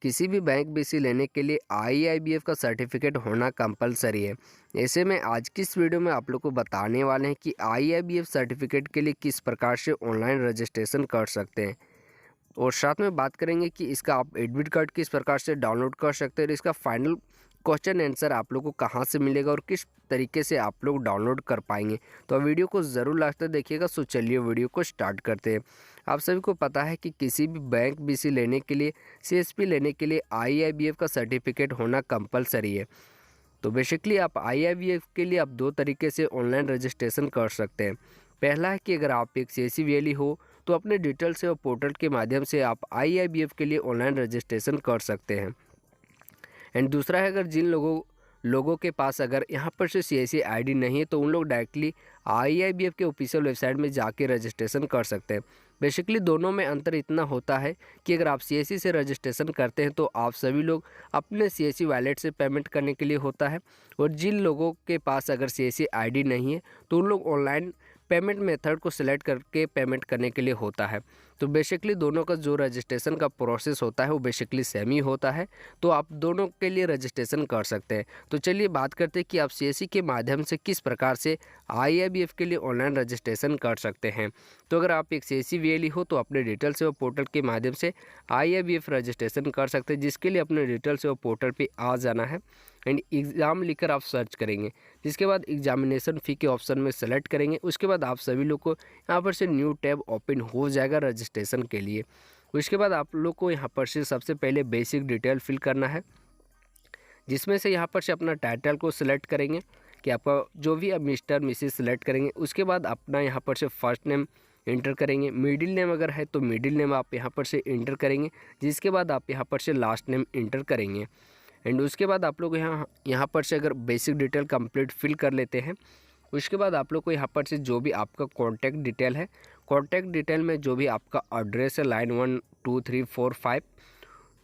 किसी भी bank BC लेने के लिए आईआईबीएफ का सर्टिफिकेट होना कंपलसरी है। ऐसे में आज की इस वीडियो में आप लोग को बताने वाले हैं कि आईआईबीएफ सर्टिफिकेट के लिए किस प्रकार से ऑनलाइन रजिस्ट्रेशन कर सकते हैं और साथ में बात करेंगे कि इसका आप एडमिट कार्ड किस प्रकार से डाउनलोड कर सकते हैं और इसका फाइनल क्वेश्चन आंसर आप लोग को कहाँ से मिलेगा और किस तरीके से आप लोग डाउनलोड कर पाएंगे। तो वीडियो को ज़रूर लास्ट तक देखिएगा। सो चलिए वीडियो को स्टार्ट करते हैं। आप सभी को पता है कि किसी भी बैंक बीसी लेने के लिए, सीएसपी लेने के लिए आईआईबीएफ का सर्टिफिकेट होना कंपलसरी है। तो बेसिकली आप आईआईबीएफ के लिए आप दो तरीके से ऑनलाइन रजिस्ट्रेशन कर सकते हैं। पहला है कि अगर आप एक सीएससी वीएलई हो तो अपने डिटेल से और पोर्टल के माध्यम से आप आईआईबीएफ के लिए ऑनलाइन रजिस्ट्रेशन कर सकते हैं। एंड दूसरा है, अगर जिन लोगों के पास अगर यहाँ पर से सीएससी आईडी नहीं है तो उन लोग डायरेक्टली आईआईबीएफ के ऑफिशियल वेबसाइट में जाके रजिस्ट्रेशन कर सकते हैं। बेसिकली दोनों में अंतर इतना होता है कि अगर आप सीएससी से रजिस्ट्रेशन करते हैं तो आप सभी लोग अपने सीएससी वॉलेट से पेमेंट करने के लिए होता है, और जिन लोगों के पास अगर सीएससी आईडी नहीं है तो उन लोग ऑनलाइन पेमेंट मेथड को सिलेक्ट करके पेमेंट करने के लिए होता है। तो बेसिकली दोनों का जो रजिस्ट्रेशन का प्रोसेस होता है वो बेसिकली सेम ही होता है। तो आप दोनों के लिए रजिस्ट्रेशन कर सकते हैं। तो चलिए बात करते हैं कि आप सीएससी के माध्यम से किस प्रकार से आईआईबीएफ के लिए ऑनलाइन रजिस्ट्रेशन कर सकते हैं। तो अगर आप एक सीएससी वीएलई हो तो अपने डिटेल से और पोर्टल के माध्यम से आईआईबीएफ रजिस्ट्रेशन कर सकते हैं, जिसके लिए अपने डिटेल से और पोर्टल पर आ जाना है एंड एग्ज़ाम लिखकर आप सर्च करेंगे। जिसके बाद एग्जामिनेशन फ़ी के ऑप्शन में सेलेक्ट करेंगे। उसके बाद आप सभी लोग को यहाँ पर से न्यू टैब ओपन हो जाएगा रजिस्ट्रेशन के लिए। उसके बाद आप लोग को यहाँ पर से सबसे पहले बेसिक डिटेल फिल करना है, जिसमें से यहाँ पर से अपना टाइटल को सिलेक्ट करेंगे कि आपका जो भी आप मिस्टर मिसेस सिलेक्ट करेंगे। उसके बाद अपना यहाँ पर से फर्स्ट नेम इंटर करेंगे, मिडिल नेम अगर है तो मिडिल नेम आप यहाँ पर से इंटर करेंगे। जिसके बाद आप यहाँ पर से लास्ट नेम इंटर करेंगे एंड उसके बाद आप लोग यहाँ पर से अगर बेसिक डिटेल कंप्लीट फिल कर लेते हैं, उसके बाद आप लोग को यहाँ पर से जो भी आपका कॉन्टैक्ट डिटेल है, कॉन्टैक्ट डिटेल में जो भी आपका एड्रेस है लाइन 1 2 3 4 5,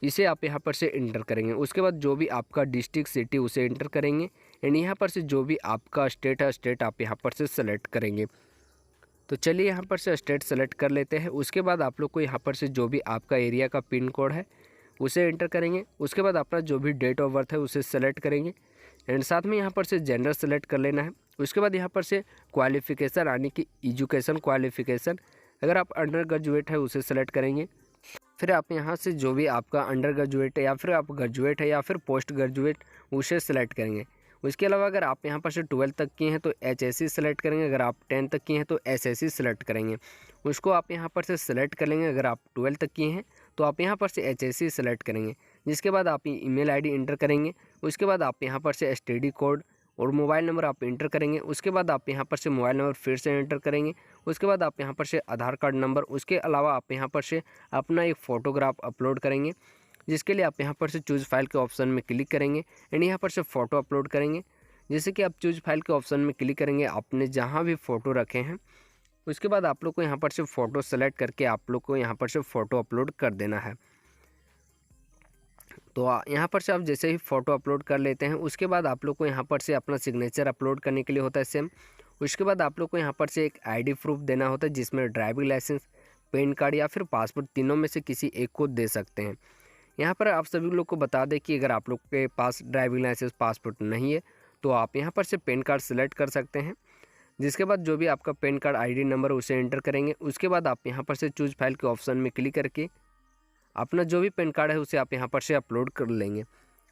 इसे आप यहाँ पर से इंटर करेंगे। उसके बाद जो भी आपका डिस्ट्रिक्ट सिटी उसे इंटर करेंगे एंड यहाँ पर से जो भी आपका स्टेट है स्टेट आप यहाँ पर से सेलेक्ट करेंगे। तो चलिए यहाँ पर से स्टेट सेलेक्ट कर लेते हैं। उसके बाद आप लोग को यहाँ पर से जो भी आपका एरिया का पिन कोड है उसे एंटर करेंगे। उसके बाद अपना जो भी डेट ऑफ बर्थ है उसे सेलेक्ट करेंगे एंड साथ में यहाँ पर से जेंडर सेलेक्ट कर लेना है। उसके बाद यहाँ पर से क्वालिफ़िकेशन यानी कि एजुकेशन क्वालिफ़िकेशन, अगर आप अंडर ग्रेजुएट है उसे सेलेक्ट करेंगे। फिर आप यहाँ से जो भी आपका अंडर ग्रेजुएट है या फिर आप ग्रेजुएट है या फिर पोस्ट ग्रेजुएट उसे सेलेक्ट करेंगे। उसके अलावा अगर आप यहाँ पर से 12 तक किए हैं तो एचएससी सेलेक्ट करेंगे, अगर आप 10 तक किए हैं तो एसएससी सेलेक्ट करेंगे। उसको आप यहाँ पर से सेलेक्ट कर लेंगे। अगर आप 12 तक किए हैं तो आप यहाँ पर से एचएससी सेलेक्ट करेंगे। जिसके बाद आप ईमेल आईडी इंटर करेंगे। उसके बाद आप यहाँ पर से एसटीडी कोड और मोबाइल नंबर आप इंटर करेंगे। उसके बाद आप यहाँ पर से मोबाइल नंबर फिर से इंटर करेंगे। उसके बाद आप यहाँ पर से आधार कार्ड नंबर, उसके अलावा आप यहाँ पर से अपना एक फ़ोटोग्राफ अपलोड करेंगे, जिसके लिए आप यहाँ पर से चूज़ फाइल के ऑप्शन में क्लिक करेंगे एंड यहाँ पर से फ़ोटो अपलोड करेंगे। जैसे कि आप चूज़ फाइल के ऑप्शन में क्लिक करेंगे, आपने जहाँ भी फ़ोटो रखे हैं उसके बाद आप लोग को यहाँ पर से फ़ोटो सेलेक्ट करके आप लोग को यहाँ पर से फ़ोटो अपलोड कर देना है। तो यहाँ पर से आप जैसे ही फ़ोटो अपलोड कर लेते हैं उसके बाद आप लोग को यहाँ पर से अपना सिग्नेचर अपलोड करने के लिए होता है सेम। उसके बाद आप लोग को यहाँ पर से एक आईडी प्रूफ देना होता है, जिसमें ड्राइविंग लाइसेंस, पैन कार्ड या फिर पासपोर्ट, तीनों में से किसी एक को दे सकते हैं। यहाँ पर आप सभी लोग को बता दें कि अगर आप लोग के पास ड्राइविंग लाइसेंस पासपोर्ट नहीं है तो आप यहाँ पर से पैन कार्ड सेलेक्ट कर सकते हैं। जिसके बाद जो भी आपका पैन कार्ड आईडी नंबर उसे एंटर करेंगे। उसके बाद आप यहाँ पर से चूज़ फाइल के ऑप्शन में क्लिक करके अपना जो भी पैन कार्ड है उसे आप यहाँ पर से अपलोड कर लेंगे।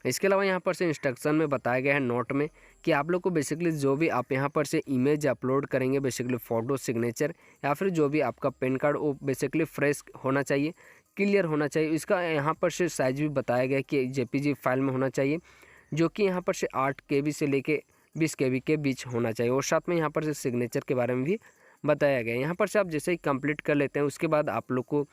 इसके अलावा यहाँ पर से इंस्ट्रक्शन में बताया गया है नोट में कि आप लोग को बेसिकली जो भी आप यहाँ पर से इमेज अपलोड करेंगे, बेसिकली फ़ोटो, सिग्नेचर या फिर जो भी आपका पैन कार्ड वो बेसिकली फ्रेश होना चाहिए, क्लियर होना चाहिए। इसका यहाँ पर से साइज भी बताया गया कि जेपीजी फाइल में होना चाहिए, जो कि यहाँ पर से 8 KB से लेके 20 KB के बीच होना चाहिए। और साथ में यहाँ पर से सिग्नेचर के बारे में भी बताया गया है। यहाँ पर से आप जैसे ही कंप्लीट कर लेते हैं उसके बाद आप लोग को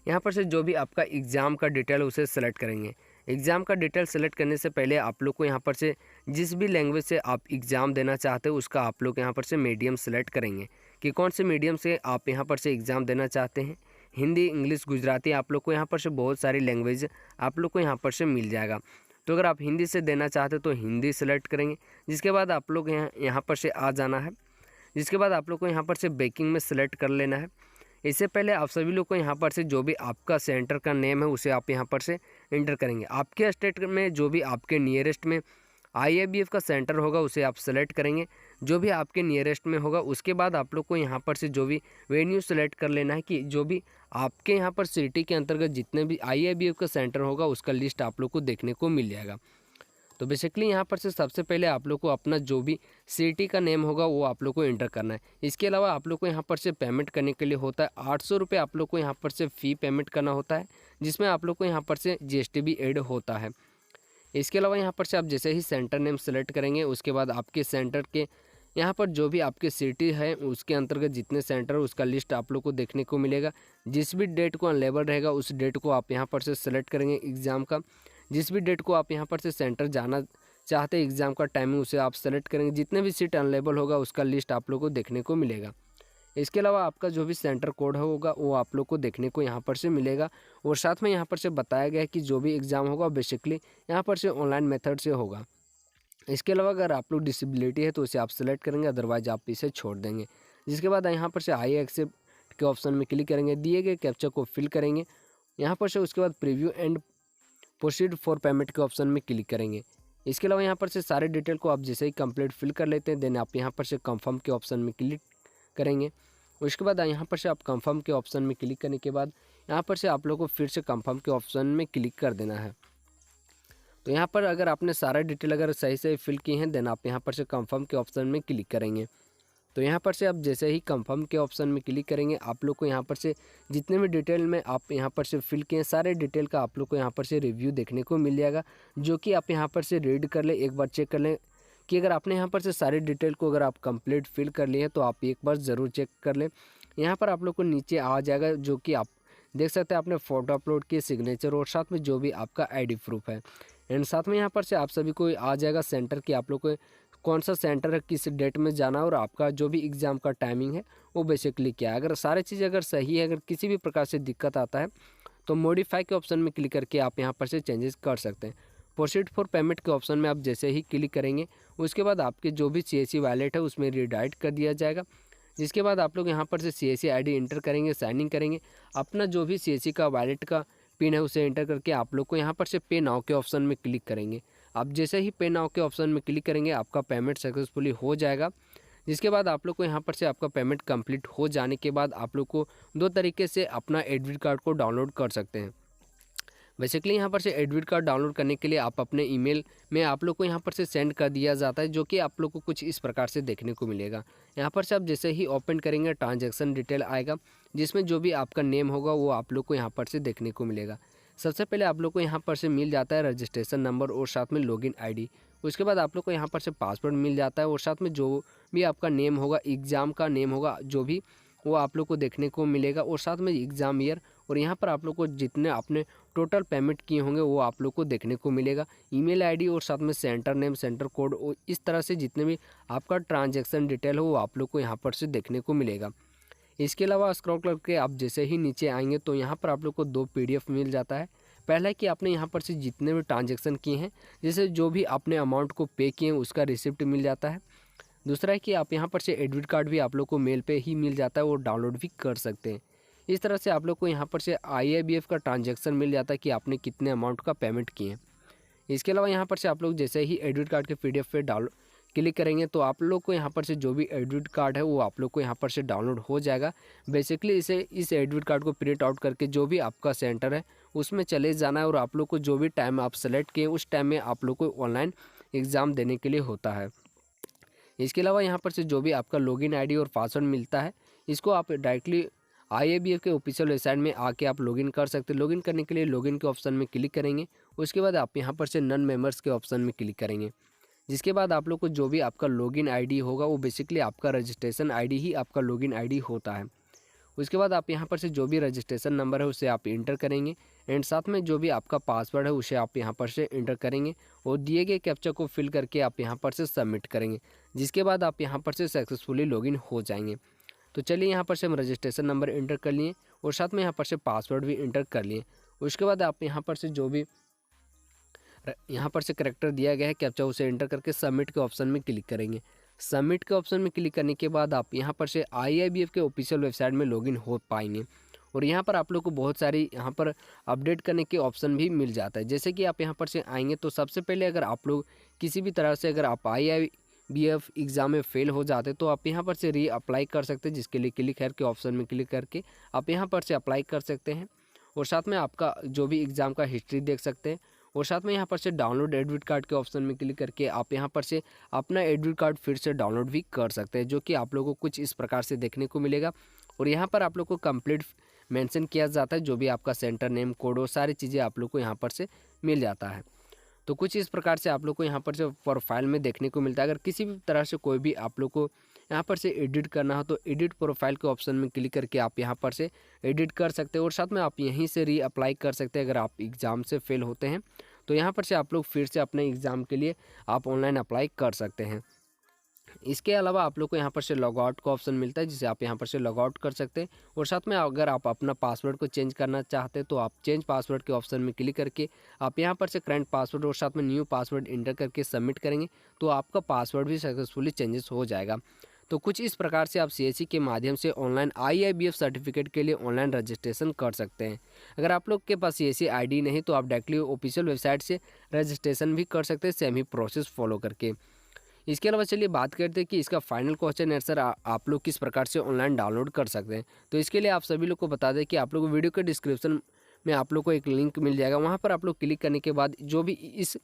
यहाँ पर से जो भी आपका एग्ज़ाम का डिटेल उसे सेलेक्ट करेंगे। एग्ज़ाम का डिटेल सेलेक्ट करने से पहले आप लोग को यहाँ पर से जिस भी लैंग्वेज से आप एग्ज़ाम देना चाहते हो उसका आप लोग यहाँ पर से मीडियम सेलेक्ट करेंगे कि कौन से मीडियम से आप यहाँ पर से एग्ज़ाम देना चाहते हैं। हिंदी, इंग्लिश, गुजराती, आप लोग को यहाँ पर से बहुत सारी लैंग्वेज आप लोग को यहाँ पर से मिल जाएगा। तो अगर आप हिंदी से देना चाहते हो तो हिंदी सेलेक्ट करेंगे। जिसके बाद आप लोग यहाँ पर से आ जाना है। जिसके बाद आप लोग को यहाँ पर से बैंकिंग में सेलेक्ट कर लेना है। इससे पहले आप सभी लोग को यहाँ पर से जो भी आपका सेंटर का नेम है उसे आप यहाँ पर से इंटर करेंगे। आपके स्टेट में जो भी आपके नियरेस्ट में IIBF का सेंटर होगा उसे आप सेलेक्ट करेंगे, जो भी आपके नियरेस्ट में होगा। उसके बाद आप लोग को यहाँ पर से जो भी वेन्यू सेलेक्ट कर लेना है कि जो भी आपके यहाँ पर सिटी के अंतर्गत जितने भी IIBF का सेंटर होगा उसका लिस्ट आप लोग को देखने को मिल जाएगा। तो बेसिकली यहाँ पर से सबसे पहले आप लोग को अपना जो भी सिटी का नेम होगा वो आप लोग को एंटर करना है। इसके अलावा आप लोग को यहाँ पर से पेमेंट करने के लिए होता है 800 रुपये आप लोग को यहाँ पर से फ़ी पेमेंट करना होता है, जिसमें आप लोग को यहाँ पर से GST भी ऐड होता है। इसके अलावा यहाँ पर से आप जैसे ही सेंटर नेम सेलेक्ट करेंगे उसके बाद आपके सेंटर के यहाँ पर जो भी आपके सिटी है उसके अंतर्गत जितने सेंटर उसका लिस्ट आप लोग को देखने को मिलेगा। जिस भी डेट को अनलेबल रहेगा उस डेट को आप यहाँ पर से सेलेक्ट करेंगे एग्ज़ाम का। जिस भी डेट को आप यहाँ पर से सेंटर जाना चाहते हैं एग्ज़ाम का टाइमिंग उसे आप सेलेक्ट करेंगे। जितने भी सीट अनलेबल होगा उसका लिस्ट आप लोग को देखने को मिलेगा। इसके अलावा आपका जो भी सेंटर कोड होगा वो आप लोग को देखने को यहाँ पर से मिलेगा। और साथ में यहाँ पर से बताया गया है कि जो भी एग्ज़ाम होगा बेसिकली यहाँ पर से ऑनलाइन मेथड से होगा। इसके अलावा अगर आप लोग डिसेबिलिटी है तो उसे आप सेलेक्ट करेंगे, अदरवाइज आप इसे छोड़ देंगे। जिसके बाद यहाँ पर से आई एक्सेप्ट के ऑप्शन में क्लिक करेंगे, दिए गए कैप्चा को फिल करेंगे यहाँ पर से। उसके बाद preview and proceed for payment के ऑप्शन में क्लिक करेंगे। इसके अलावा यहाँ पर से सारे डिटेल को आप जैसे ही कंप्लीट फिल कर लेते हैं देन आप यहाँ पर से कंफर्म के ऑप्शन में क्लिक करेंगे। उसके बाद यहाँ पर से आप कंफर्म के ऑप्शन में क्लिक करने के बाद यहाँ पर से आप लोग को फिर से कंफर्म के ऑप्शन में क्लिक कर देना है। तो यहाँ पर अगर आपने सारा डिटेल अगर सही से फिल की हैं देन आप यहाँ पर से कंफर्म के ऑप्शन में क्लिक करेंगे। तो यहाँ पर से आप जैसे ही कंफर्म के ऑप्शन में क्लिक करेंगे आप लोग को यहाँ पर से जितने भी डिटेल में आप यहाँ पर से फिल किए सारे डिटेल का आप लोग को यहाँ पर से रिव्यू देखने को मिल जाएगा, जो कि आप यहाँ पर से रीड कर लें, एक बार चेक कर लें कि अगर आपने यहाँ पर से सारे डिटेल को अगर आप कंप्लीट फिल कर लिए हैं तो आप एक बार ज़रूर चेक कर लें। यहाँ पर आप लोग को नीचे आ जाएगा जो कि आप देख सकते हैं आपने फ़ोटो अपलोड किए, सिग्नेचर और साथ में जो भी आपका ID प्रूफ है। एंड साथ में यहाँ पर से आप सभी को आ जाएगा सेंटर कि आप लोग को कौन सा सेंटर है, किस डेट में जाना है और आपका जो भी एग्ज़ाम का टाइमिंग है वो बेसिकली क्या है। अगर सारी चीज़ अगर सही है, अगर किसी भी प्रकार से दिक्कत आता है तो मॉडिफाई के ऑप्शन में क्लिक करके आप यहाँ पर से चेंजेस कर सकते हैं। प्रोसीड फॉर पेमेंट के ऑप्शन में आप जैसे ही क्लिक करेंगे उसके बाद आपके जो भी CSC वॉलेट है उसमें रिडायरेक्ट कर दिया जाएगा। जिसके बाद आप लोग यहाँ पर से CSC ID इंटर करेंगे, साइन इन करेंगे, अपना जो भी CSC का वॉलेट का पिन है उसे एंटर करके आप लोग को यहाँ पर से पे नाउ के ऑप्शन में क्लिक करेंगे। आप जैसे ही पे नाउ के ऑप्शन में क्लिक करेंगे आपका पेमेंट सक्सेसफुली हो जाएगा। जिसके बाद आप लोग को यहाँ पर से आपका पेमेंट कंप्लीट हो जाने के बाद आप लोग को 2 तरीके से अपना एडमिट कार्ड को डाउनलोड कर सकते हैं। बेसिकली यहाँ पर से एडमिट कार्ड डाउनलोड करने के लिए आप अपने ईमेल में आप लोग को यहाँ पर से सेंड कर दिया जाता है, जो कि आप लोग को कुछ इस प्रकार से देखने को मिलेगा। यहाँ पर से आप जैसे ही ओपन करेंगे ट्रांजैक्शन डिटेल आएगा जिसमें जो भी आपका नेम होगा वो आप लोग को यहाँ पर से देखने को मिलेगा। सबसे पहले आप लोग को यहाँ पर से मिल जाता है रजिस्ट्रेशन नंबर और साथ में लॉगिन ID। उसके बाद आप लोग को यहाँ पर से पासवर्ड मिल जाता है और साथ में जो भी आपका नेम होगा, एग्ज़ाम का नेम होगा जो भी, वो आप लोग को देखने को मिलेगा और साथ में एग्ज़ाम ईयर। और यहाँ पर आप लोग को जितने आपने टोटल पेमेंट किए होंगे वो आप लोग को देखने को मिलेगा। ईमेल ID और साथ में सेंटर नेम, सेंटर कोड और इस तरह से जितने भी आपका ट्रांजैक्शन डिटेल हो वो आप लोग को यहाँ पर से देखने को मिलेगा। इसके अलावा स्क्रॉल करके आप जैसे ही नीचे आएंगे तो यहाँ पर आप लोग को 2 PDF मिल जाता है। पहला है कि आपने यहाँ पर से जितने भी ट्रांजैक्शन किए हैं, जैसे जो भी आपने अमाउंट को पे किए हैं उसका रिसिप्ट मिल जाता है। दूसरा है कि आप यहाँ पर से एडमिट कार्ड भी आप लोग को मेल पे ही मिल जाता है और डाउनलोड भी कर सकते हैं। इस तरह से आप लोग को यहाँ पर से IIBF का ट्रांजैक्शन मिल जाता है कि आपने कितने अमाउंट का पेमेंट किए हैं। इसके अलावा यहाँ पर से आप लोग जैसे ही एडमिट कार्ड के PDF पे क्लिक करेंगे तो आप लोग को यहाँ पर से जो भी एडमिट कार्ड है वो आप लोग को यहाँ पर से डाउनलोड हो जाएगा। बेसिकली इस एडमिट कार्ड को प्रिंट आउट करके जो भी आपका सेंटर है उसमें चले जाना है और आप लोग को जो भी टाइम आप सेलेक्ट किए उस टाइम में आप लोग को ऑनलाइन एग्ज़ाम देने के लिए होता है। इसके अलावा यहाँ पर से जो भी आपका लॉगिन ID और पासवर्ड मिलता है इसको आप डायरेक्टली IIBF के ऑफिशियल वेबसाइट में आके आप लॉगिन कर सकते हैं। लॉगिन करने के लिए लॉगिन के ऑप्शन में क्लिक करेंगे, उसके बाद आप यहाँ पर से नन मेंबर्स के ऑप्शन में क्लिक करेंगे। जिसके बाद आप लोग को जो भी आपका लॉगिन ID होगा वो बेसिकली आपका रजिस्ट्रेशन ID ही आपका लॉगिन ID होता है। उसके बाद आप यहाँ पर से जो भी रजिस्ट्रेशन नंबर है उसे आप इंटर करेंगे एंड साथ में जो भी आपका पासवर्ड है उसे आप यहाँ पर से इंटर करेंगे और दिए गए कैप्चा को फिल करके आप यहाँ पर से सबमिट करेंगे। जिसके बाद आप यहाँ पर से सक्सेसफुली लॉगिन हो जाएंगे। तो चलिए यहाँ पर से हम रजिस्ट्रेशन नंबर इंटर कर लिए और साथ में यहाँ पर से पासवर्ड भी इंटर कर लिए। उसके बाद आप यहाँ पर से जो भी यहाँ पर से करैक्टर दिया गया है कैप्चा उसे एंटर करके सबमिट के ऑप्शन में क्लिक करेंगे। सबमिट के ऑप्शन में क्लिक करने के बाद आप यहाँ पर से IIBF के ऑफिशियल वेबसाइट में लॉगिन हो पाएंगे। और यहाँ पर आप लोग को बहुत सारी यहाँ पर अपडेट करने के ऑप्शन भी मिल जाता है। जैसे कि आप यहाँ पर से आएंगे तो सबसे पहले अगर आप लोग किसी भी तरह से अगर आप IIBF एग्ज़ाम में फ़ेल हो जाते तो आप यहाँ पर से री अप्लाई कर सकते हैं, जिसके लिए क्लिक करके ऑप्शन में क्लिक करके आप यहाँ पर से अप्लाई कर सकते हैं। और साथ में आपका जो भी एग्ज़ाम का हिस्ट्री देख सकते हैं। और साथ में यहाँ पर से डाउनलोड एडमिट कार्ड के ऑप्शन में क्लिक करके आप यहाँ पर से अपना एडमिट कार्ड फिर से डाउनलोड भी कर सकते हैं, जो कि आप लोगों को कुछ इस प्रकार से देखने को मिलेगा। और यहाँ पर आप लोग को कंप्लीट मेंशन किया जाता है, जो भी आपका सेंटर नेम, कोड और सारी चीज़ें आप लोग को यहाँ पर से मिल जाता है। तो कुछ इस प्रकार से आप लोग को यहाँ पर से प्रोफाइल में देखने को मिलता है। अगर किसी भी तरह से कोई भी आप लोग को यहाँ पर से एडिट करना हो तो एडिट प्रोफाइल के ऑप्शन में क्लिक करके आप यहाँ पर से एडिट कर सकते हैं। और साथ में आप यहीं से री अप्लाई कर सकते हैं। अगर आप एग्ज़ाम से फेल होते हैं तो यहाँ पर से आप लोग फिर से अपने एग्ज़ाम के लिए आप ऑनलाइन अप्लाई कर सकते हैं। इसके अलावा आप लोग को यहाँ पर से लॉग आउट का ऑप्शन मिलता है, जिसे आप यहाँ पर से लॉग आउट कर सकते हैं। और साथ में अगर आप अपना पासवर्ड को चेंज करना चाहते हैं तो आप चेंज पासवर्ड के ऑप्शन में क्लिक करके आप यहाँ पर से करंट पासवर्ड और साथ में न्यू पासवर्ड इंटर करके सबमिट करेंगे तो आपका पासवर्ड भी सक्सेसफुली चेंजेस हो जाएगा। तो कुछ इस प्रकार से आप CSE के माध्यम से ऑनलाइन IIBF सर्टिफिकेट के लिए ऑनलाइन रजिस्ट्रेशन कर सकते हैं। अगर आप लोग के पास CSE ID नहीं तो आप डायरेक्टली ऑफिशियल वेबसाइट से रजिस्ट्रेशन भी कर सकते हैं, सेम ही प्रोसेस फॉलो करके। इसके अलावा चलिए बात करते हैं कि इसका फाइनल क्वेश्चन आंसर आप लोग किस प्रकार से ऑनलाइन डाउनलोड कर सकते हैं। तो इसके लिए आप सभी लोग को बता दें कि आप लोग को वीडियो के डिस्क्रिप्शन में आप लोग को एक लिंक मिल जाएगा। वहाँ पर आप लोग क्लिक करने के बाद जो भी इस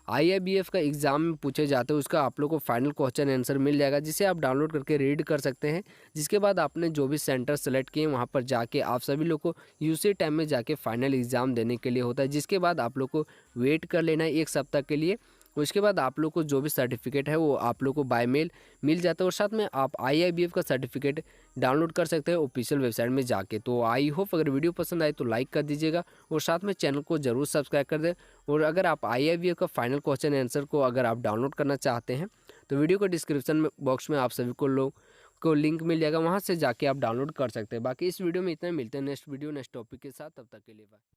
IIBF का एग्ज़ाम में पूछे जाते हैं उसका आप लोग को फाइनल क्वेश्चन आंसर मिल जाएगा, जिसे आप डाउनलोड करके रीड कर सकते हैं। जिसके बाद आपने जो भी सेंटर सेलेक्ट किए वहाँ पर जाके आप सभी लोग को UC टाइम में जाके फाइनल एग्ज़ाम देने के लिए होता है। जिसके बाद आप लोग को वेट कर लेना है 1 सप्ताह के लिए। उसके बाद आप लोग को जो भी सर्टिफिकेट है वो आप लोग को बाय मेल मिल जाता है। और साथ में आप IIBF का सर्टिफिकेट डाउनलोड कर सकते हैं ऑफिशियल वेबसाइट में जाके। तो आई होप अगर वीडियो पसंद आए तो लाइक कर दीजिएगा और साथ में चैनल को ज़रूर सब्सक्राइब कर दें। और अगर आप IIBF का फाइनल क्वेश्चन आंसर को अगर आप डाउनलोड करना चाहते हैं तो वीडियो को डिस्क्रिप्शन में बॉक्स में आप सभी को लिंक मिल जाएगा, वहाँ से जाके आप डाउनलोड कर सकते हैं। बाकी इस वीडियो में इतना, मिलते हैं नेक्स्ट वीडियो नेक्स्ट टॉपिक के साथ। तब तक के लिए बाय।